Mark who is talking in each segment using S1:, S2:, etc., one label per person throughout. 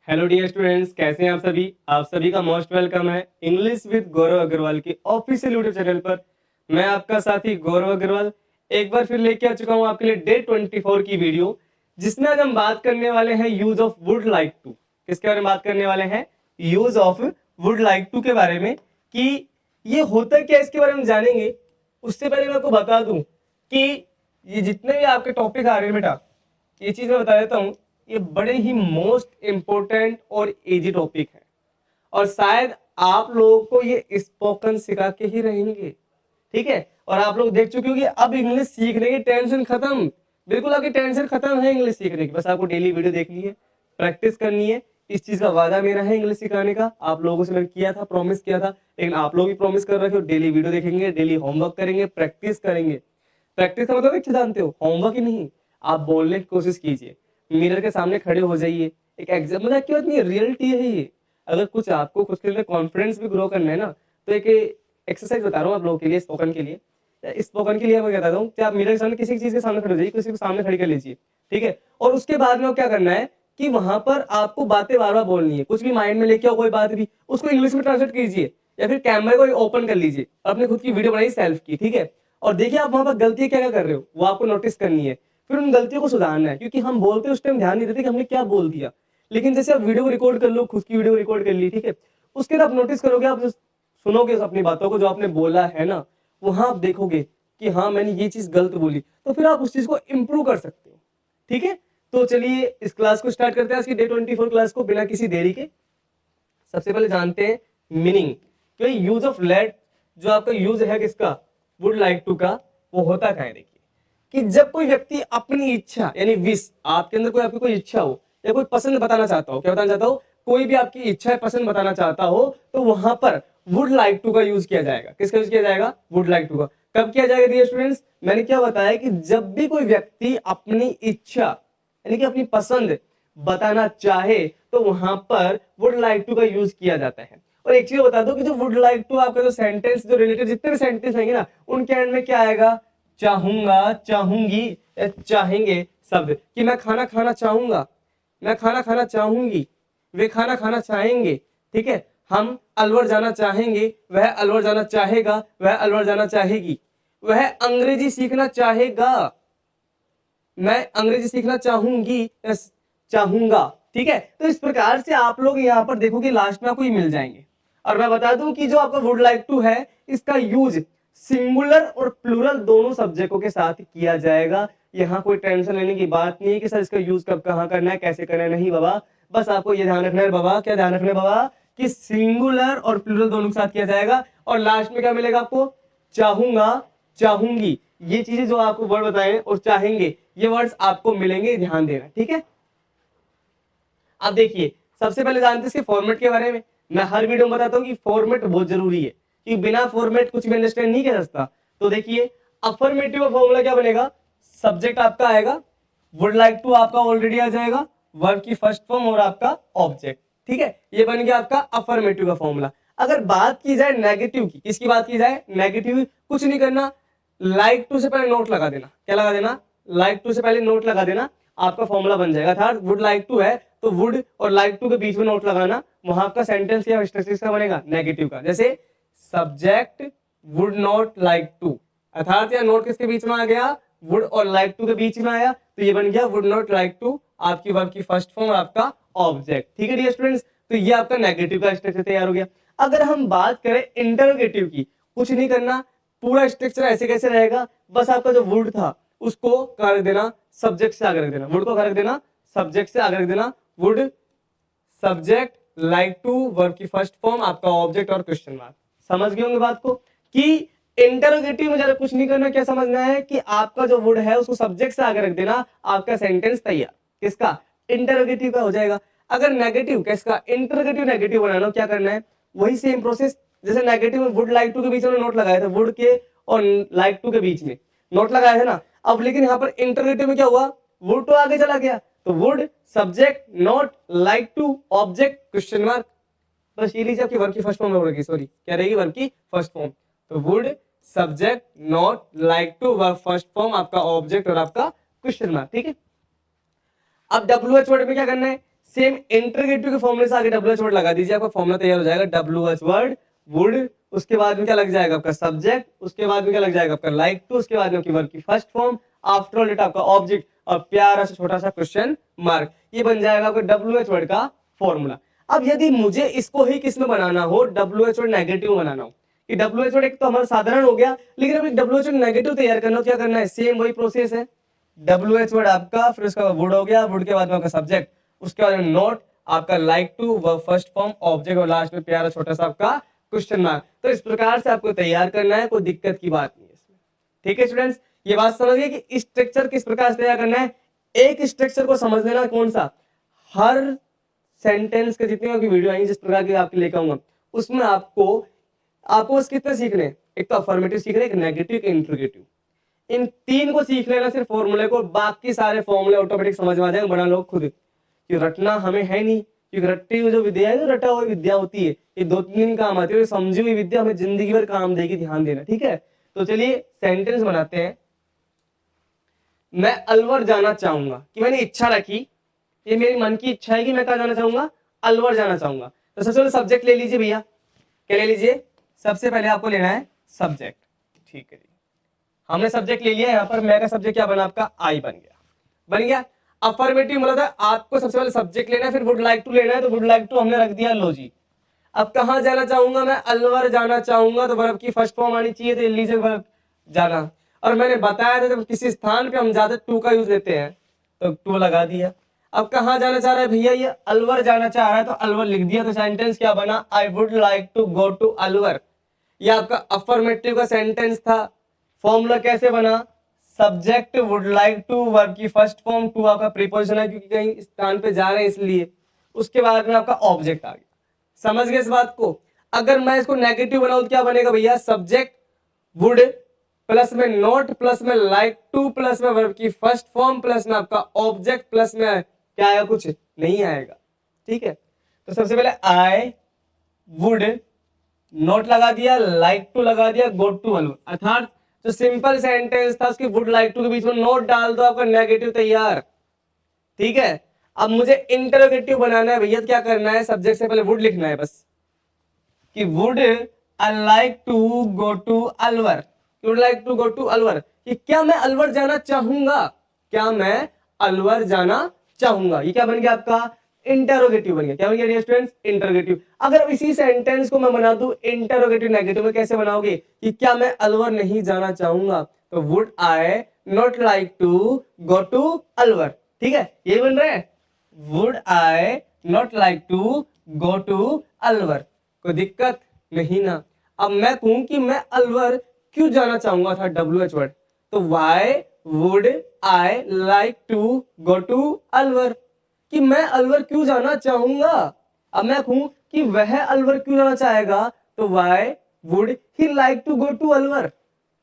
S1: Hello dear students, कैसे हैं आप सभी का मोस्ट वेलकम है इंग्लिश विद गौरव अग्रवाल की ऑफिशियल यूट्यूब चैनल पर। मैं आपका साथी गौरव अग्रवाल एक बार फिर लेके आ चुका हूं आपके लिए डे 24 की वीडियो, जिसमें आज हम बात करने वाले हैं use of would like to. किसके बारे में बात करने वाले हैं? Use of would like to के बारे में, कि ये होता क्या है, इसके बारे में जानेंगे। उससे पहले मैं आपको बता दूं कि ये जितने भी आपके टॉपिक आ रहे हैं बेटा, ये चीज मैं बता देता हूँ, ये बड़े ही मोस्ट इंपॉर्टेंट और इजी टॉपिक है, और शायद आप लोगों को ये स्पोकन सिखा के ही रहेंगे। ठीक है, और आप लोग देख चुके हो कि अब इंग्लिश सीखने की टेंशन खत्म। बिल्कुल आपकी टेंशन खत्म है इंग्लिश सीखने की, बस आपको डेली वीडियो देखनी है, प्रैक्टिस करनी है। इस चीज का वादा मेरा है इंग्लिश सिखाने का, आप लोगों से मैंने किया था, प्रॉमिस किया था, लेकिन आप लोग भी प्रॉमिस कर रहे हो, डेली वीडियो देखेंगे, डेली होमवर्क करेंगे, प्रैक्टिस करेंगे। प्रैक्टिस का मतलब क्या जानते हो? होमवर्क ही नहीं, आप बोलने की कोशिश कीजिए, मिरर के सामने खड़े हो जाइए। एक एग्जाम मतलब की बात नहीं, रियलिटी है ये। अगर कुछ आपको खुद के लिए कॉन्फिडेंस भी ग्रो करना है ना, तो एक एक्सरसाइज बता रहा हूँ आप लोगों के लिए, स्पोकन के लिए। स्पोकन के लिए मैं कहता हूँ कि आप मिरर के सामने किसी चीज के सामने खड़े हो जाइए, किसी को सामने खड़ी कर लीजिए। ठीक है, और उसके बाद में क्या करना है कि वहां पर आपको बातें बार बार बोलनी है। कुछ भी माइंड में लेके आओ, कोई बात भी, उसको इंग्लिश में ट्रांसलेट कीजिए, या फिर कैमरे को ओपन कर लीजिए, अपने खुद की वीडियो बनाइए सेल्फ की। ठीक है, और देखिए आप वहां पर गलती क्या क्या कर रहे हो, वो आपको नोटिस करनी है, फिर उन गलतियों को सुधारना है। क्योंकि हम बोलते उस टाइम ध्यान नहीं देते कि हमने क्या बोल दिया, लेकिन जैसे आप वीडियो को रिकॉर्ड कर लो, खुद की वीडियो रिकॉर्ड कर ली, ठीक है, उसके बाद आप नोटिस करोगे, आप सुनोगे अपनी बातों को, जो आपने बोला है ना, वहां आप देखोगे कि हाँ मैंने ये चीज गलत बोली, तो फिर आप उस चीज को इंप्रूव कर सकते हो। ठीक है, तो चलिए इस क्लास को स्टार्ट करते हैं, आज की डे 24 क्लास को, बिना किसी देरी के। सबसे पहले जानते हैं मीनिंग, कि यूज ऑफ लेट, जो आपका यूज है किसका, वुड लाइक टू का, वो होता क्या है। देखिए कि जब कोई व्यक्ति अपनी इच्छा यानी विश, आपके अंदर कोई आपकी कोई इच्छा हो या कोई पसंद बताना चाहता हो, क्या बताना चाहता हो, कोई भी आपकी इच्छा है, पसंद बताना चाहता हो, तो वहां पर वुड लाइक टू का यूज किया जाएगा। किसका यूज किया जाएगा? वुड लाइक टू का। कब किया जाएगा डियर स्टूडेंट्स? मैंने क्या बताया कि जब भी कोई व्यक्ति अपनी इच्छा यानी कि अपनी पसंद बताना चाहे, तो वहां पर वुड लाइक टू का यूज किया जाता है। और एक चीज बता दो कि जो वुड लाइक टू आपका जो सेंटेंस, जो रिलेटेड जितने भी सेंटेंस होंगे ना, उनके एंड में क्या आएगा? चाहूंगा, चाहूंगी, चाहेंगे शब्द। कि मैं खाना खाना चाहूंगा, मैं खाना खाना चाहूंगी, वे खाना खाना चाहेंगे। ठीक है, हम अलवर जाना चाहेंगे, वह अलवर जाना चाहेगा, वह अलवर जाना चाहेगी। वह अंग्रेजी सीखना चाहेगा, मैं अंग्रेजी सीखना चाहूंगी, चाहूंगा। ठीक है, तो इस प्रकार से आप लोग यहाँ पर देखोगे लास्ट में आपको ये मिल जाएंगे। और मैं बता दूं कि जो आपका वुड लाइक टू है, इसका यूज सिंगुलर और प्लूरल दोनों सब्जेक्टों के साथ किया जाएगा। यहाँ कोई टेंशन लेने की बात नहीं है कि सर इसका यूज कब कहाँ करना है, कैसे करना है। नहीं बाबा, बस आपको ये ध्यान रखना है बाबा, क्या ध्यान रखना है बाबा, कि सिंगुलर और प्लूरल दोनों के साथ किया जाएगा। और लास्ट में क्या मिलेगा आपको? चाहूंगा, चाहूंगी। ये चीजें जो आपको वर्ड बताए और चाहेंगे, ये वर्ड्स आपको मिलेंगे, ध्यान देना। ठीक है, अब देखिए सबसे पहले जानते हैं इसके फॉर्मेट के बारे में। मैं हर वीडियो में बताता हूँ कि फॉर्मेट बहुत जरूरी है, कि बिना फॉर्मेट कुछ भी अंडरस्टैंड नहीं कर सकता। तो देखिए अफर्मेटिव फॉर्मूला क्या बनेगा? सब्जेक्ट आपका आएगा, वुड लाइक टू आपका ऑलरेडी आ जाएगा, वर्ब की फर्स्ट फॉर्म और आपका ऑब्जेक्ट। ठीक है, ये बन गया आपका अफर्मेटिव का फॉर्मूला। अगर बात की जाए नेगेटिव की, किसकी बात की जाए? नेगेटिव। कुछ नहीं करना, लाइक टू से पहले नोट लगा देना। क्या लगा देना? लाइक टू से पहले नोट लगा देना, आपका फॉर्मूला बन जाएगा। अर्थात वुड लाइक टू है तो वुड और लाइक टू के बीच में नोट लगाना, वहां आपका सेंटेंस या स्ट्रक्चर का बनेगा नेगेटिव का। जैसे subject would not like to, अर्थात या नोट किसके बीच में आ गया? वुड और लाइक टू के बीच में आया, तो ये बन गया वुड नॉट लाइक टू, आपकी वर्ब की फर्स्ट फॉर्म और आपका ऑब्जेक्ट। ठीक है डियर स्टूडेंट्स, तो ये आपका नेगेटिव का स्ट्रक्चर तैयार हो गया। अगर हम बात करें इंटरोगेटिव की, कुछ नहीं करना, पूरा स्ट्रक्चर ऐसे कैसे रहेगा, बस आपका जो वुड था उसको क्या रख देना? सब्जेक्ट से आगे रख देना। वुड को क्या रख देना? सब्जेक्ट से आगे रख देना। Would subject, like to verb की फर्स्ट फॉर्म, आपका ऑब्जेक्ट और क्वेश्चन मार्क। समझ गए होंगे बात को, कि इंटरोगेटिव में ज्यादा कुछ नहीं करना। क्या समझना है कि आपका जो वुड है उसको सब्जेक्ट से आगे रख देना, आपका सेंटेंस तैयार। किसका? इंटरोगेटिव का हो जाएगा। अगर नेगेटिव, किसका? इंटरोगेटिव नेगेटिव बनाना, क्या करना है? वही सेम प्रोसेस, जैसे नेगेटिव में वुड लाइक टू के बीच में नोट लगाया था, वुड के और लाइक टू के बीच में नोट लगाया है ना। अब लेकिन यहाँ पर इंटरोगेटिव में क्या हुआ? वुड तो आगे चला गया, तो would subject not like to object question mark. बस ये लीजिए आपकी वर्ब की फर्स्ट फॉर्म रहेगी, सॉरी क्या रहेगी? वर्ब की फर्स्ट फॉर्म। तो would subject not like to verb first form, आपका ऑब्जेक्ट और आपका क्वेश्चन मार्क। ठीक है, अब डब्ल्यू एच वर्ड में क्या करना है? सेम इंटरोगेटिव के फॉर्मूले से आगे डब्ल्यू एच वर्ड लगा दीजिए, आपका फॉर्मूला तैयार हो जाएगा। डब्ल्यू एच वर्ड वुड, उसके बाद में क्या लग जाएगा आपका सब्जेक्ट, उसके बाद में क्या लग जाएगा आपका लाइक टू, उसके बाद में आपकी वर्ब की first form, after all that आपका ऑब्जेक्ट और प्यारा सा छोटा सा क्वेश्चन मार्क। ये बन जाएगा आपका डब्ल्यू एच वर्ड का फॉर्मूला। अब यदि मुझे इसको ही किस में बनाना हो, डब्ल्यू एच वर्ड नेगेटिव बनाना हो, कि डब्ल्यू एच वर्ड एक तो हमारा साधारण हो गया, लेकिन अब डब्ल्यू एच वर्ड नेगेटिव तैयार करना हो, क्या करना है, सेम वही प्रोसेस है। डब्ल्यू एच वर्ड आपका, फिर उसका वुड हो गया, वुड के बाद में आपका सब्जेक्ट, उसके बाद में नोट आपका like to, verb first form, object और लास्ट में प्यारा छोटा सा आपका क्वेश्चन मार्क। तो इस प्रकार से आपको तैयार करना है, कोई दिक्कत की बात नहीं है इसमें। ठीक है स्टूडेंट्स, ये बात समझ गए कि स्ट्रक्चर किस प्रकार से तैयार करना है। एक स्ट्रक्चर को समझ लेना, कौन सा, हर सेंटेंस के जितने भी वीडियो आएंगे जिस प्रकार के आपके लेकर आऊंगा, उसमें आपको बस कितने सीखने हैं, एक तो अफर्मेटिव सीखने, एक नेगेटिव, एक इंट्रोगेटिव। इन तीन को सीख लेना सिर्फ फॉर्मूले को, बाकी सारे फॉर्मूले ऑटोमेटिक समझ में आ जाएंगे, बना लो खुद, कि रटना हमें है नहीं, क्योंकि रट्टी हुई जो विद्या है, रटा हुई विद्या होती है, ये 2-3 दिन काम आती है, समझी हुई विद्या हमें जिंदगी भर काम देगी, ध्यान देना। ठीक है, तो चलिए सेंटेंस बनाते हैं। मैं अलवर जाना चाहूंगा, कि मैंने इच्छा रखी, ये मेरी मन की इच्छा है कि मैं कहा जाना चाहूंगा, अलवर जाना चाहूंगा। तो सबसे पहले सब्जेक्ट ले लीजिए भैया, क्या ले लीजिए, सबसे पहले आपको लेना है सब्जेक्ट। ठीक है, हमने सब्जेक्ट ले लिया, यहाँ पर मैं का सब्जेक्ट क्या बना आपका, आई बन गया, बन गया। अफर्मेटिव मतलब था आपको सबसे पहले सब्जेक्ट लेना है, फिर वुड लाइक टू लेना है, तो वुड लाइक टू हमने रख दिया, लो जी। अब कहाँ जाना चाहूंगा, मैं अलवर जाना चाहूंगा, तो वर्ब की फर्स्ट फॉर्म आनी चाहिए, तो लीजिए वर्ब जाना। और मैंने बताया था जब किसी स्थान पे हम ज्यादा टू का यूज लेते हैं तो टू लगा दिया। अब कहाँ जाना चाह रहा है भैया, ये अलवर जाना चाह रहा है, तो अलवर लिख दिया, तो सेंटेंस क्या बना, I would like to go to Alwar. ये आपका अफर्मेटिव का सेंटेंस था। फॉर्मूला कैसे बना, subject would like to, verb की फर्स्ट फॉर्म, टू आपका प्रीपोजिशन है क्योंकि कहीं स्थान पे जा रहे हैं इसलिए, उसके बाद में आपका ऑब्जेक्ट आ गया। समझ गए इस बात को। अगर मैं इसको नेगेटिव बनाऊं तो क्या बनेगा भैया, सब्जेक्ट वुड प्लस में नोट प्लस में लाइक टू प्लस में वर्ब की फर्स्ट फॉर्म प्लस में आपका ऑब्जेक्ट प्लस में क्या आएगा, कुछ नहीं आएगा। ठीक है, तो सबसे पहले आई वुड नोट लगा दिया, लाइक टू लगा दिया, गो टू अलवर, अर्थात जो सिंपल सेंटेंस था उसकी वुड लाइक टू के बीच में नोट डाल दो, आपका नेगेटिव तैयार। ठीक है, अब मुझे इंटरोगेटिव बनाना है भैया, क्या करना है, सब्जेक्ट से पहले वुड लिखना है बस, कि would I like to go to Alwar, would like to go to Alwar, कि क्या मैं अलवर जाना चाहूंगा, क्या मैं अलवर जाना चाहूंगा। ये क्या बन गया आपका, इंटरोगेटिव बन गया। क्या बन गया डियर स्टूडेंट्स, इंटरोगेटिव। अगर इसी सेंटेंस को मैं बना दूं इंटरोगेटिव नेगेटिव में, कैसे बनाओगे, कि क्या मैं अलवर नहीं जाना चाहूंगा, तो would I not like to go to Alwar. ठीक है, ये बन रहा है, would I not like to go to Alwar, कोई दिक्कत नहीं ना। अब मैं कहूं कि मैं अलवर क्यों जाना चाहूंगा था, डब्ल्यू एच वर्ड, तो why would I like to go to Alwar, कि मैं अलवर क्यों जाना चाहूंगा। अब मैं कहूं कि वह अलवर क्यों जाना चाहेगा, तो why would he like to go to Alwar.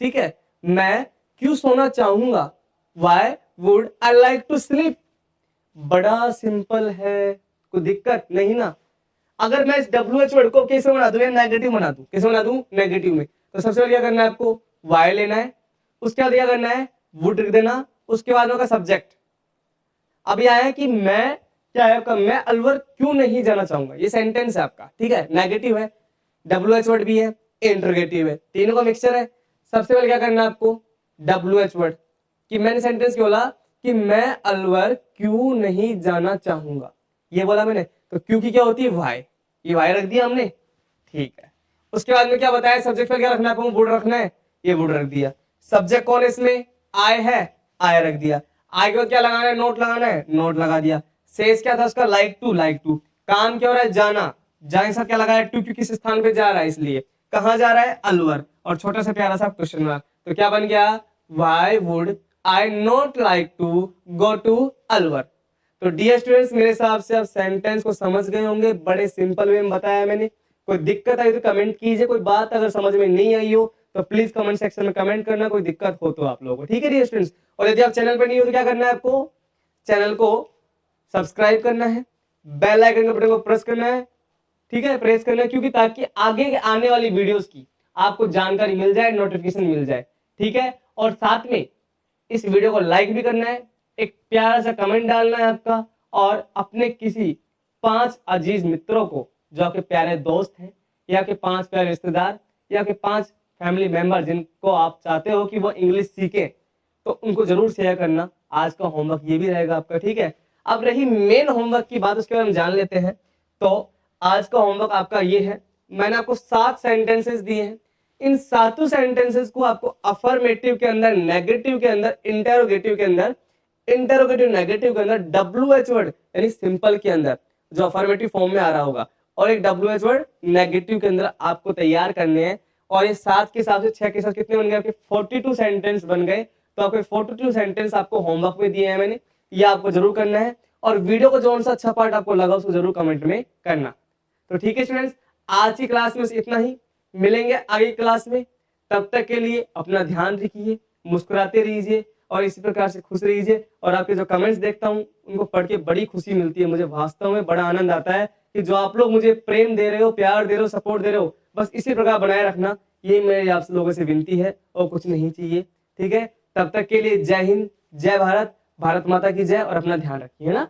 S1: ठीक है, मैं क्यों सोना चाहूंगा, why would I like to sleep. बड़ा सिंपल है, कोई दिक्कत नहीं ना। अगर मैं इस डब्ल्यू एच वर्ड को कैसे बना दूं, या नेगेटिव बना दूं, कैसे बना दूं, नेगेटिव में, तो सबसे पहले क्या करना है आपको, वाई लेना है, उसके बाद क्या करना है, वुड लिख देना, उसके बाद होगा सब्जेक्ट। अभी आया कि मैं क्या है आपका, मैं अलवर क्यों नहीं जाना चाहूंगा, ये सेंटेंस है आपका। ठीक है, नेगेटिव है, डब्ल्यू एच वर्ड भी है, इंटरोगेटिव है, तीनों का मिक्सचर है। सबसे पहले क्या करना है आपको, डब्ल्यू एच वर्ड, कि मैंने सेंटेंस क्यों बोला कि मैं अलवर क्यों नहीं जाना चाहूंगा, ये बोला मैंने, तो क्यों की क्या होती है, वाई, ये वाई रख दिया हमने। ठीक है, उसके बाद में क्या बताया, सब्जेक्ट पर क्या रखना है आपको, वुड रखना है, ये वुड रख दिया। सब्जेक्ट कौन है इसमें, आई है, आई रख दिया। आई को क्या लगाना है, नोट लगाना है, नोट लगा दिया। शेष क्या था उसका, लाइक टू, लाइक टू, काम क्या हो रहा है, जाना, जाने के साथ क्या लगाया, टू, क्योंकि किस स्थान पे जा रहा है इसलिए, कहां जा रहा है, अलवर, और छोटा सा प्यारा सा क्वेश्चन मार्क, तो क्या बन गया, why would I not like to go to Alwar. तो डियर स्टूडेंट्स, मेरे हिसाब से आप सेंटेंस को समझ गए होंगे, बड़े सिंपल वे में बताया मैंने। कोई दिक्कत आई तो कमेंट कीजिए, कोई बात अगर समझ में नहीं आई हो तो प्लीज कमेंट सेक्शन में कमेंट करना, कोई दिक्कत हो तो आप लोगों को। ठीक है डियर स्टूडेंट्स, और यदि आप चैनल पर नहीं हो तो क्या करना है आपको, चैनल को सब्सक्राइब करना है, बेल आइकन के बटन को प्रेस करना है। ठीक है, प्रेस करना है, क्योंकि ताकि आगे आने वाली वीडियोस की आपको जानकारी मिल जाए, नोटिफिकेशन मिल जाए। ठीक है, और साथ में इस वीडियो को लाइक भी करना है, एक प्यारा सा कमेंट डालना है आपका, और अपने किसी 5 अजीज मित्रों को, जो आपके प्यारे दोस्त हैं, या आपके 5 प्यारे रिश्तेदार, या आपके 5 फैमिली मेंबर जिनको आप चाहते हो कि वो इंग्लिश सीखें, तो उनको जरूर शेयर करना। आज का होमवर्क ये भी रहेगा आपका, ठीक है। अब रही मेन होमवर्क की बात, उसके बारे में जान लेते हैं। तो आज का होमवर्क आपका ये है, मैंने आपको 7 सेंटेंसेस दिए हैं। इन 7 सेंटेंसेस को आपको अफर्मेटिव के अंदर, नेगेटिव के अंदर, इंटेरोगेटिव के अंदर, इंटेरोगेटिव नेगेटिव के अंदर, WH वर्ड यानी सिंपल के अंदर जो अफर्मेटिव फॉर्म में आ रहा होगा, और एक WH वर्ड नेगेटिव के अंदर आपको तैयार करने हैं। और ये 7 के हिसाब से 6 के साथ कितने बन गए आपके? 42 सेंटेंस बन गए। तो आपके 42 सेंटेंस आपको होमवर्क में दिए हैं मैंने, ये आपको जरूर करना है। और वीडियो को जो सा अच्छा पार्ट आपको लगा उसको जरूर कमेंट में करना। तो ठीक है स्टूडेंट्स, आज की क्लास में इतना ही। मिलेंगे आगे क्लास में, तब तक के लिए अपना ध्यान रखिए, मुस्कुराते रहिए और इसी प्रकार से खुश रहिए। और आपके जो कमेंट्स देखता हूँ उनको पढ़ के बड़ी खुशी मिलती है, मुझे वास्तव में बड़ा आनंद आता है कि जो आप लोग मुझे प्रेम दे रहे हो, प्यार दे रहे हो, सपोर्ट दे रहे हो, बस इसी प्रकार बनाए रखना, ये मेरी आप लोगों से विनती है और कुछ नहीं चाहिए। ठीक है, तब तक के लिए जय हिंद, जय भारत, भारत माता की जय, और अपना ध्यान रखिए, है ना।